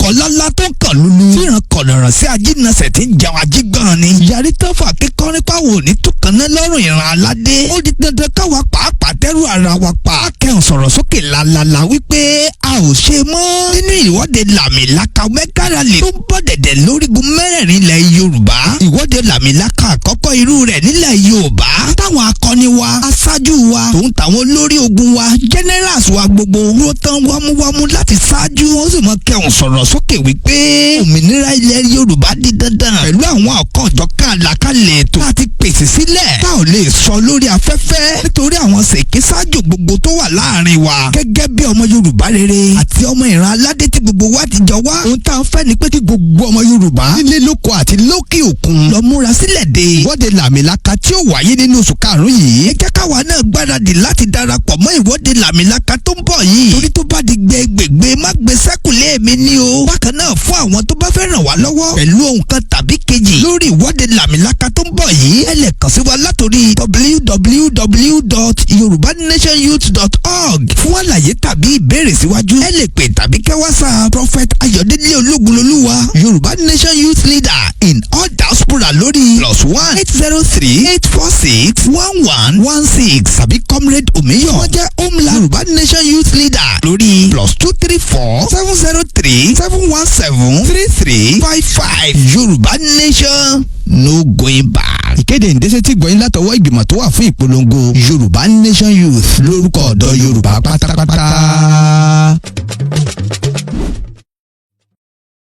ọkọ̀ lálá tó ń kàn lulu fíran kọ̀nàràn sí ajínasẹ̀ tí ń jẹun ajígbọ́n ni. Yarí tó fà kíkọ́rin pàwọ̀ ní túkànnà lọ́rùn ìran aládé. Ó di dandan káwa pàápàá tẹ́rù ara wa pa. Akẹ́hùn sọ̀rọ̀ sókè lálálá wípé a ò ṣe mọ́. Nínú ìwọ́de làmìlaka mẹ́kàrálì tó ń bọ̀ dẹ̀dẹ̀ lórígun mẹ́rẹ̀ẹ̀rin ilẹ̀ Yorùbá. Ìwọ́de làmìlaka àkọ́kọ́ irú rẹ̀ nílẹ̀ Yorùbá. Táwọn akọni wa, aṣáájú wa, tòun tàwọn olórí ogun wa, generals wa gbogbo ló tán wámúwámú láti ṣáájú. Wọ́n sì mọ kẹ́hùn sọ̀rọ̀ sókè wípé òmìnira ilẹ̀ Yorùbá di dandan pẹ̀lú àwọn ọ̀kanòjọ̀kan àlàkalẹ̀ ètò láti pèsè sílẹ̀ tá ò lè sọ lórí afẹ́fẹ́ nítorí àwọn ṣèké ṣáájú gbogbo tó wà láàrin wa gẹ́gẹ́ bí ọmọ Yorùbá rere àti ọmọ ìran aládé tí gbogbo wa ti jọ wá. Ohun tá a fẹ́ ni pé kí gbogbo ọmọ Yorùbá nílé lóko àti lókè òkun lọ múra sílẹ̀ de ìwọ́de làmìlaka tí ó wáyé nínú oṣù karùn-ún yìí. Ẹ jẹ́ káwa náà gbáradì láti darapọ̀ mọ́ ìwọ́de làmìlaka tó ń bọ̀ yìí torí tó bá di gbẹgbẹgbẹ má gbé sẹ́kùlé mi ní o. Bákan náà fún àwọn tó bá fẹ́ ràn wá lọ́wọ́ pẹ̀lú ohun kan tàbí kejì lórí ìwọ́de làmìlaka tó ń bọ̀ yìí ẹ lè kàn sí wa látòrí www.yorubanationyouth.org fún àlàyé tàbí ìbéèrè síwájú. Ẹ lè pè tàbí kẹ́ WhatsApp Prophet Ayọ̀délé Ológunlolúwa Yorùbá Nation Youth Leader in all diaspora lórí +1 803 846 1116 tàbí Comrade Omiyo wọ́n jẹ́ Homeland Yorùbá Nation Youth Leader lórí +234 703 717 3355 Yorùbá Nation no going back. Ìkéde ìdẹ́sẹ̀ tí gbọ́yìn látọwọ́ ìgbìmọ̀ tó wà fún ìpolongo Yorùbá Nation Youth lórúkọ ọ̀dọ́ Yorùbá pátápátá.